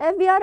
FBR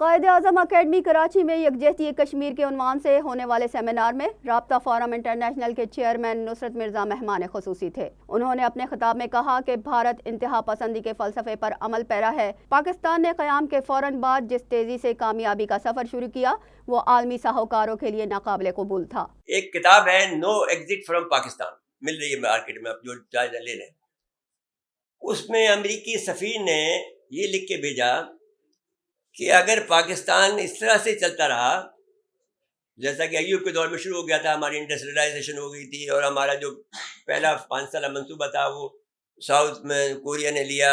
Quaid Azam academy Karachi میں یکجہتی کشمیر کے عنوان سے ہونے والے سیمینار میں رابطہ فورم انٹرنیشنل کے چیئرمین نصرت مرزا مہمان خصوصی تھے۔ انہوں نے اپنے خطاب میں کہا کہ بھارت انتہا پسندی کے فلسفے پر عمل پیرا ہے۔ پاکستان نے قیام کے فوراً بعد جس تیزی سے کامیابی کا سفر شروع کیا وہ عالمی ساہوکاروں کے لیے ناقابل قبول تھا۔ ایک کتاب ہے نو ایگزٹ فرام پاکستان، مل رہی ہے مارکیٹ میں، آپ جو جائزہ لے لیں۔ اس میں امریکی سفیر نے یہ لکھ کے بھیجا کہ اگر پاکستان اس طرح سے چلتا رہا جیسا کہ ایوب کے دور میں شروع ہو گیا تھا، ہماری انڈسٹریلائزیشن ہو گئی تھی اور ہمارا جو پہلا 5 سالہ منصوبہ تھا وہ ساؤتھ میں کوریا نے لیا،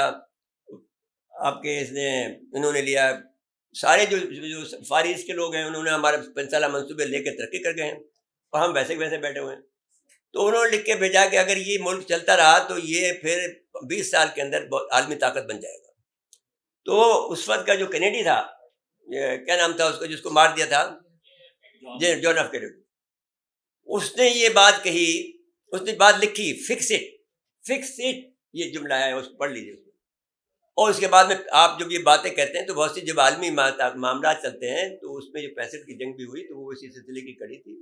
آپ کے انہوں نے لیا، سارے جو فار ایسٹ کے لوگ ہیں انہوں نے ہمارے 5 سالہ منصوبے لے کے ترقی کر گئے ہیں اور ہم ویسے ویسے بیٹھے ہوئے ہیں۔ تو انہوں نے لکھ کے بھیجا کہ اگر یہ ملک چلتا رہا تو یہ پھر 20 سال کے اندر عالمی طاقت بن جائے گا۔ تو اس وقت کا جو کینیڈی تھا، کیا نام تھا اس کو جس کو مار دیا تھا، جان ایف کینیڈی، اس نے یہ بات کہی، اس نے بات لکھی، فکس اٹ، یہ جملہ ہے، اس کو پڑھ لیجیے۔ اور اس کے بعد میں آپ جب یہ باتیں کہتے ہیں تو بہت سی جب عالمی معاملات چلتے ہیں تو اس میں جو 65 کی جنگ بھی ہوئی تو وہ اسی سلسلے کی کڑی تھی۔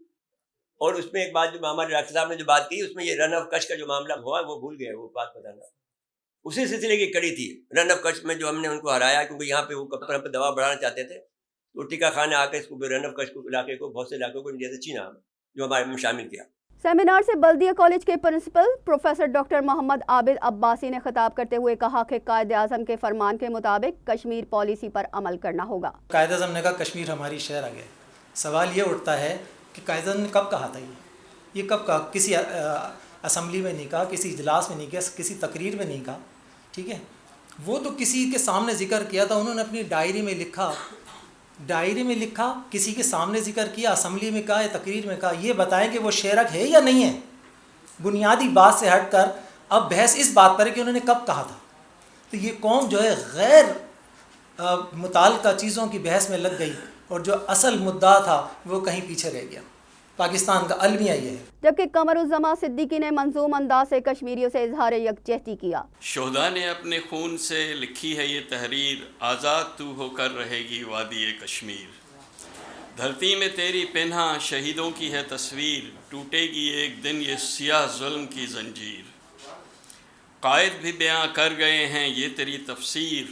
اور اس میں ایک بات جو ہمارے ڈاکٹر صاحب نے جو بات کی، اس میں یہ رن آف کچھ کا جو معاملہ ہوا وہ بھول گئے، وہ بات بتانا اسی سلسلے کی کڑی تھی۔ رن آف کچھ میں جو ہم نے ان کو ہرایا کیونکہ یہاں پہ وہ کپڑے پہ دباؤ بڑھانا چاہتے تھے، تو ٹیکا خان نے آ کے اس کو رن آف کچھ کو علاقے کو، بہت سے علاقوں کو انڈیا سے چھینا جو ہمارے میں شامل کیا۔ سیمینار سے بلدیہ کالج کے پرنسپل پروفیسر ڈاکٹر محمد عابد عباسی نے خطاب کرتے ہوئے کہا کہ قائد اعظم کے فرمان کے مطابق کشمیر پالیسی پر عمل کرنا ہوگا۔ قائد اعظم نے کہا کشمیر ہماری شہر آ گیا۔ سوال یہ اٹھتا ہے کہ قائد اعظم نے کب کہا تھا؟ یہ کب کہا؟ کسی اسمبلی میں نہیں کہا، کسی اجلاس میں نہیں کہا، کسی تقریر میں نہیں کہا، ٹھیک ہے؟ وہ تو کسی کے سامنے ذکر کیا تھا، انہوں نے اپنی ڈائری میں لکھا، کسی کے سامنے ذکر کیا، اسمبلی میں کہا یا تقریر میں کہا۔ یہ بتائیں کہ وہ شیرک ہے یا نہیں ہے؟ بنیادی بات سے ہٹ کر اب بحث اس بات پر ہے کہ انہوں نے کب کہا تھا۔ تو یہ قوم جو ہے غیر متعلقہ چیزوں کی بحث میں لگ گئی اور جو اصل مدعا تھا وہ کہیں پیچھے رہ گیا۔ پاکستان کا المیہ یہ ہے۔ جبکہ قمر الزما صدیقی نے منظوم انداز سے کشمیریوں سے اظہار یکجہتی کیا۔ شہداء نے اپنے خون سے لکھی ہے یہ تحریر، آزاد تو ہو کر رہے گی وادی کشمیر۔ دھرتی میں تیری پنہا شہیدوں کی ہے تصویر، ٹوٹے گی ایک دن یہ سیاہ ظلم کی زنجیر۔ قائد بھی بیاں کر گئے ہیں یہ تیری تفسیر،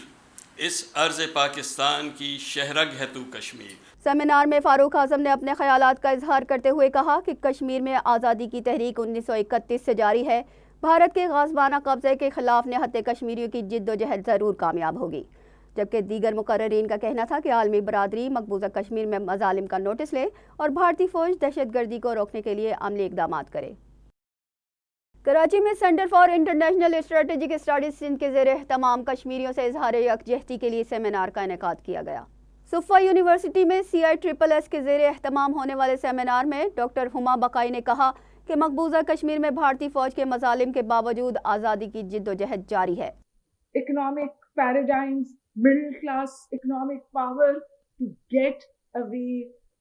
اس ارض پاکستان کی شہرگ ہے تو کشمیر۔ سیمینار میں فاروق اعظم نے اپنے خیالات کا اظہار کرتے ہوئے کہا کہ کشمیر میں آزادی کی تحریک 1931 سے جاری ہے۔ بھارت کے غاصبانہ قبضے کے خلاف نہتے کشمیریوں کی جد و جہد ضرور کامیاب ہوگی۔ جبکہ دیگر مقررین کا کہنا تھا کہ عالمی برادری مقبوضہ کشمیر میں مظالم کا نوٹس لے اور بھارتی فوج دہشت گردی کو روکنے کے لیے عملی اقدامات کرے۔ کراچی میں centre for international strategic studies Sindh کے زیر اہتمام کشمیریوں سے اظہار یکجہتی کے لیے سیمینار کا انعقاد کیا گیا۔ صفا یونیورسٹی میں CISSS کے زیر اہتمام ہونے والے سیمینار میں ڈاکٹر ہما بقائی نے کہا کہ مقبوضہ کشمیر میں بھارتی فوج کے مظالم کے باوجود آزادی کی جد و جہد جاری ہے۔ Economic paradigms, middle class economic power to get away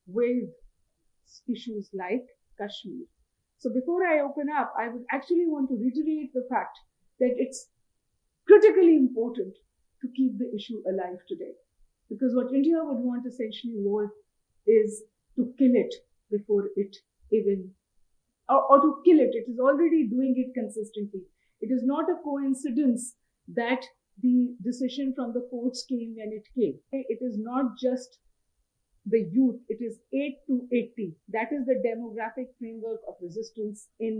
with issues like Kashmir. So before I open up, I would actually want to reiterate the fact that it's critically important to keep the issue alive today. Because what India would want essentially is to kill it before it even, or to kill it. It is already doing it consistently. It is not a coincidence that the decision from the courts came when it came. It is not just the youth, it is 8 to 80. That is the demographic framework of resistance in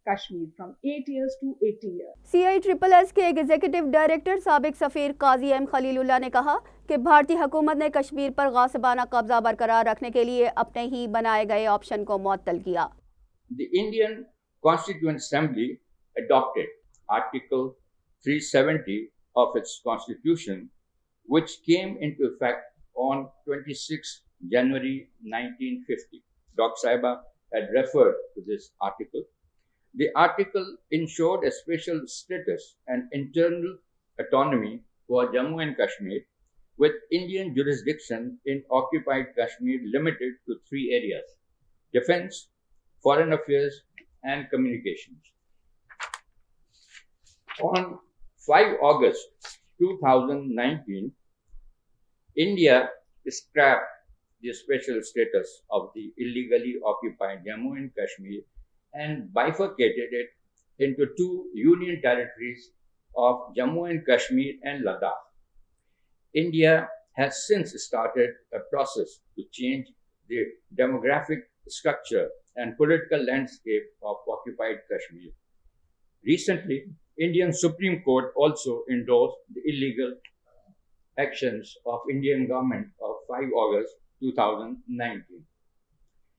Kashmir, from 8 years to 80 years. CISSS کے executive director سابق سفیر قاضی M خلیل اللہ نے کہا کہ بھارتی حکومت نے کشمیر پر غاصبانہ قبضہ برقرار رکھنے کے لیے اپنے ہی بنائے گئے آپشن کو معطل کیا۔ The Indian Constituent Assembly adopted Article 370 of its constitution, which came into effect on 26 January 1950. Dr. Saiba had referred to this article. The article ensured a special status and internal autonomy for Jammu and Kashmir, with Indian jurisdiction in occupied Kashmir limited to 3 areas: defense, foreign affairs, and communications. On 5 August 2019, India scrap the special status of the illegally occupied Jammu and Kashmir and bifurcated it into two union territories of Jammu and Kashmir and Ladakh. India has since started a process to change the demographic structure and political landscape of occupied Kashmir. Recently, Indian Supreme Court also endorsed the illegal actions of Indian government of 5 August 2019.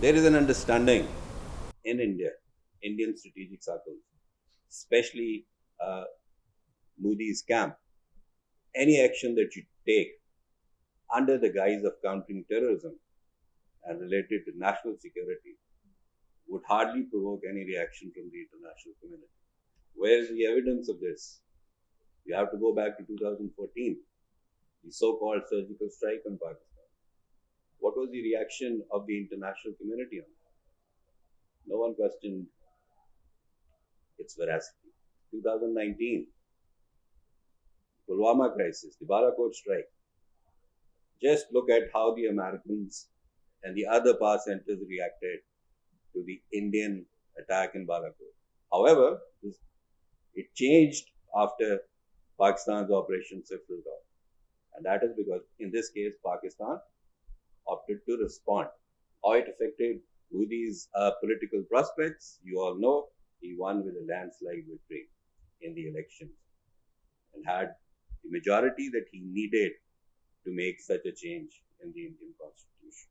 There is an understanding in India, Indian strategic circles, especially Modi's camp. Any action that you take under the guise of countering terrorism and related to national security would hardly provoke any reaction from the international community. Where is the evidence of this? You have to go back to 2014, the so-called surgical strike on Pakistan. What was the reaction of the international community on that? No one questioned its veracity. 2019, Pulwama crisis, the Balakot strike. Just look at how the Americans and the other power centers reacted to the Indian attack in Balakot. However, it changed after Pakistan's Operation Sifrul Dog. And that is because, in this case, Pakistan opted to respond. How it affected Modi's political prospects, you all know. He won with a landslide victory in the elections and had the majority that he needed to make such a change in the Indian Constitution.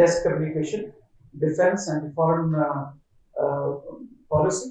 Less communication, defense and foreign policy.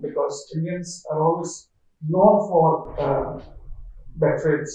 because Indians are always known for betrayals.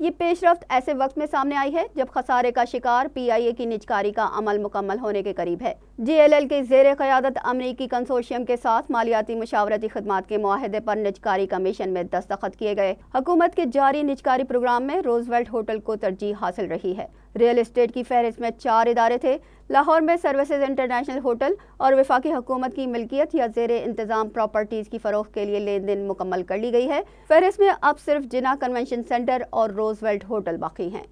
یہ پیش رفت ایسے وقت میں سامنے آئی ہے جب خسارے کا شکار پی آئی اے کی نجکاری کا عمل مکمل ہونے کے قریب ہے۔ جی ایل ایل کے زیر قیادت امریکی کنسورشیم کے ساتھ مالیاتی مشاورتی خدمات کے معاہدے پر نجکاری کمیشن میں دستخط کیے گئے۔ حکومت کے جاری نجکاری پروگرام میں روزویلٹ ہوٹل کو ترجیح حاصل رہی ہے۔ ریئل اسٹیٹ کی فہرست میں 4 ادارے تھے۔ لاہور میں سروسز انٹرنیشنل ہوٹل اور وفاقی حکومت کی ملکیت یا زیر انتظام پراپرٹیز کی فروخت کے لیے لین دین مکمل کر لی گئی ہے۔ فہرست میں اب صرف جناح کنونشن سینٹر اور روزویلٹ ہوٹل باقی ہیں۔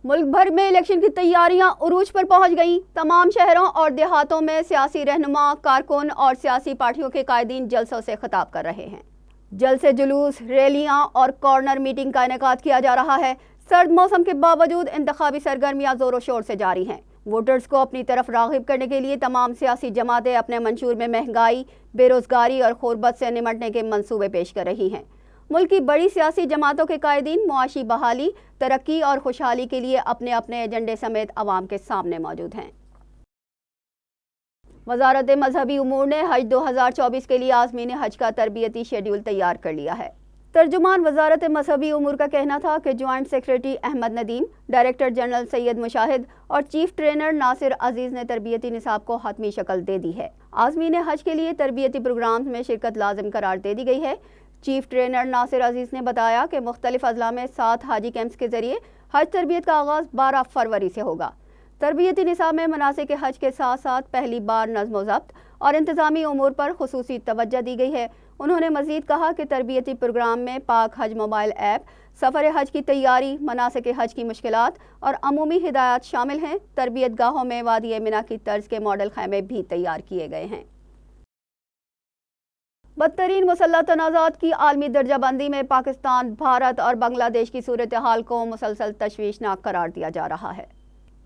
ملک بھر میں الیکشن کی تیاریاں عروج پر پہنچ گئیں۔ تمام شہروں اور دیہاتوں میں سیاسی رہنما، کارکن اور سیاسی پارٹیوں کے قائدین جلسوں سے خطاب کر رہے ہیں۔ جلسے، جلوس، ریلیاں اور کارنر میٹنگ کا انعقاد کیا جا رہا ہے۔ سرد موسم کے باوجود انتخابی سرگرمیاں زور و شور سے جاری ہیں۔ ووٹرز کو اپنی طرف راغب کرنے کے لیے تمام سیاسی جماعتیں اپنے منشور میں مہنگائی، بے روزگاری اور غربت سے نمٹنے کے منصوبے پیش کر رہی ہیں۔ ملک کی بڑی سیاسی جماعتوں کے قائدین معاشی بحالی، ترقی اور خوشحالی کے لیے اپنے اپنے ایجنڈے سمیت عوام کے سامنے موجود ہیں۔ وزارت مذہبی امور نے حج 2024 کے لیے عازمین حج کا تربیتی شیڈول تیار کر لیا ہے۔ ترجمان وزارت مذہبی امور کا کہنا تھا کہ joint secretary Ahmed Nadeem, director general Syed Mushahid اور چیف ٹرینر ناصر عزیز نے تربیتی نصاب کو حتمی شکل دے دی ہے۔ عازمین حج کے لیے تربیتی پروگرامز میں شرکت لازم قرار دے دی گئی ہے۔ چیف ٹرینر ناصر عزیز نے بتایا کہ مختلف اضلاع میں 7 حاجی کیمپس کے ذریعے حج تربیت کا آغاز 12 فروری سے ہوگا۔ تربیتی نصاب میں مناسک حج کے ساتھ ساتھ پہلی بار نظم و ضبط اور انتظامی امور پر خصوصی توجہ دی گئی ہے۔ انہوں نے مزید کہا کہ تربیتی پروگرام میں پاک حج موبائل ایپ، سفر حج کی تیاری، مناسک حج کی مشکلات اور عمومی ہدایات شامل ہیں۔ تربیت گاہوں میں وادی منی کی طرز کے ماڈل خیمے بھی تیار کیے گئے ہیں۔ بدترین مسلح تنازعات کی عالمی درجہ بندی میں پاکستان، بھارت اور بنگلہ دیش کی صورتحال کو مسلسل تشویشناک قرار دیا جا رہا ہے۔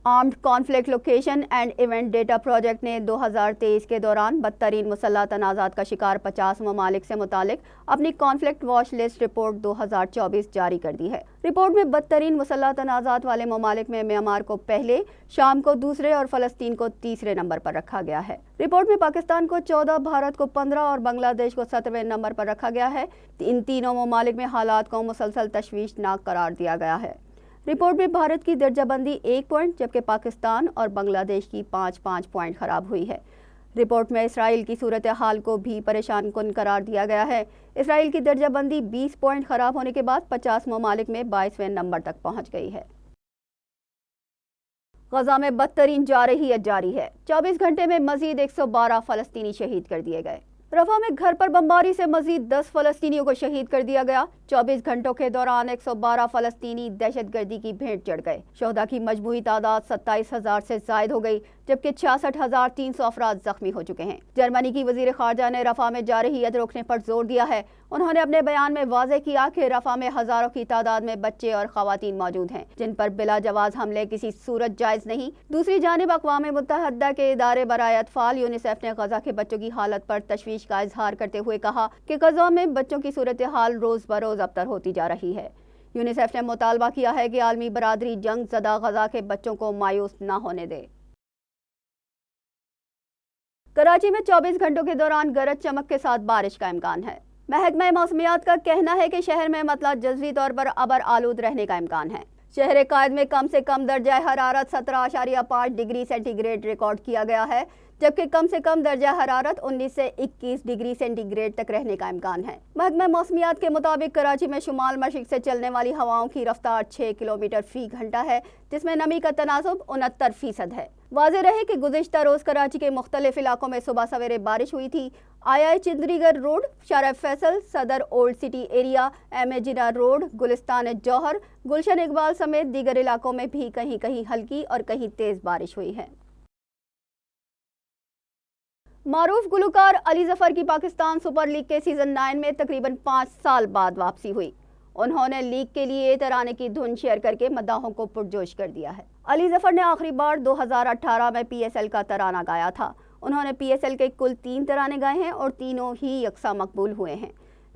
Armed conflict location and event data project نے 2023 کے دوران بدترین مسلح تنازعات کا شکار 50 ممالک سے متعلق اپنی کانفلکٹ واچ لسٹ رپورٹ 2024 جاری کر دی ہے۔ رپورٹ میں بدترین مسلح تنازعات والے ممالک میں میانمار کو پہلے، شام کو دوسرے اور فلسطین کو تیسرے نمبر پر رکھا گیا ہے۔ رپورٹ میں پاکستان کو 14، بھارت کو 15 اور بنگلہ دیش کو 17ویں نمبر پر رکھا گیا ہے۔ ان تینوں ممالک میں حالات کو مسلسل تشویشناک قرار دیا گیا ہے۔ رپورٹ میں بھارت کی درجہ بندی 1 پوائنٹ جبکہ پاکستان اور بنگلہ دیش کی 5 پوائنٹ خراب ہوئی ہے۔ رپورٹ میں اسرائیل کی صورتحال کو بھی پریشان کن قرار دیا گیا ہے۔ اسرائیل کی درجہ بندی 20 پوائنٹ خراب ہونے کے بعد 50 ممالک میں 22ویں نمبر تک پہنچ گئی ہے۔ غزہ میں بدترین جاری ہے۔ 24 گھنٹے میں مزید 112 فلسطینی شہید کر دیے گئے۔ رفح میں گھر پر بمباری سے مزید 10 فلسطینیوں کو شہید کر دیا گیا۔ 24 گھنٹوں کے دوران 112 فلسطینی دہشت گردی کی بھیٹ چڑھ گئے۔ شہداء کی مجموعی تعداد 27,000 سے زائد ہو گئی جبکہ 66,300 افراد زخمی ہو چکے ہیں۔ جرمنی کی وزیر خارجہ نے رفح میں جارحیت روکنے پر زور دیا ہے۔ انہوں نے اپنے بیان میں واضح کیا کہ رفح میں ہزاروں کی تعداد میں بچے اور خواتین موجود ہیں جن پر بلا جواز حملے کسی صورت جائز نہیں۔ دوسری جانب اقوام متحدہ کے ادارے برائے اطفال یونیسیف نے غزہ کے بچوں کی حالت پر تشویش کا اظہار کرتے ہوئے کہا کہ غزہ میں بچوں کی صورتحال روز بروز ابتر ہوتی جا رہی ہے۔ یونیسیف نے مطالبہ کیا ہے کہ عالمی برادری جنگ زدہ غزہ کے بچوں کو مایوس نہ ہونے دے۔ کراچی میں 24 گھنٹوں کے دوران گرج چمک کے ساتھ بارش کا امکان ہے۔ محکمہ موسمیات کا کہنا ہے کہ شہر میں مطلع جزوی طور پر ابر آلود رہنے کا امکان ہے۔ شہر قائد میں کم سے کم درجہ حرارت 17.5 ڈگری سینٹی گریڈ ریکارڈ کیا گیا ہے جبکہ کم سے کم درجہ حرارت 19 سے 21 ڈگری سینٹی گریڈ تک رہنے کا امکان ہے۔ محکمہ موسمیات کے مطابق کراچی میں شمال مشرق سے چلنے والی ہواؤں کی رفتار 6 کلومیٹر فی گھنٹہ ہے جس میں نمی کا تناسب 69% ہے۔ واضح رہے کہ گزشتہ روز کراچی کے مختلف علاقوں میں صبح سویرے بارش ہوئی تھی۔ آئی چندری گڑھ روڈ، شارع فیصل، صدر اولڈ سٹی ایریا، ایم اے جناح روڈ، گلستان جوہر، گلشن اقبال سمیت دیگر علاقوں میں بھی کہیں کہیں ہلکی اور کہیں تیز بارش ہوئی ہے۔ معروف گلوکار علی ظفر کی پاکستان سپر لیگ کے سیزن 9 میں تقریباً 5 سال بعد واپسی ہوئی۔ انہوں نے لیگ کے لیے ترانے کی دھن شیئر کر کے مداحوں کو پرجوش کر دیا ہے۔ علی ظفر نے آخری بار 2018 میں پی ایس ایل کا ترانہ گایا تھا۔ انہوں نے پی ایس ایل کے کل 3 ترانے گائے ہیں اور تینوں ہی یکساں مقبول ہوئے ہیں۔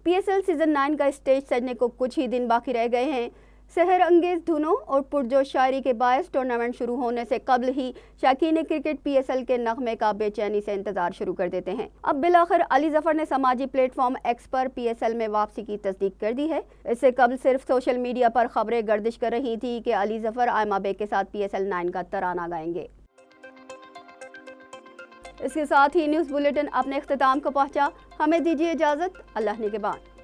پی ایس ایل سیزن 9 کا اسٹیج سجنے کو کچھ ہی دن باقی رہ گئے ہیں۔ سحر انگیز دھنوں اور پرجوش شاعری کے باعث ٹورنامنٹ شروع ہونے سے قبل ہی شائقین کرکٹ پی ایس ایل کے نغمے کا بے چینی سے انتظار شروع کر دیتے ہیں۔ اب بالآخر علی ظفر نے سماجی پلیٹ فارم ایکس پر پی ایس ایل میں واپسی کی تصدیق کر دی ہے۔ اس سے قبل صرف سوشل میڈیا پر خبریں گردش کر رہی تھی کہ علی ظفر آئمہ بیگ کے ساتھ پی ایس ایل 9 کا ترانہ گائیں گے۔ اس کے ساتھ ہی نیوز بلیٹن اپنے اختتام کو پہنچا۔ ہمیں دیجیے اجازت، اللہ نگہبان۔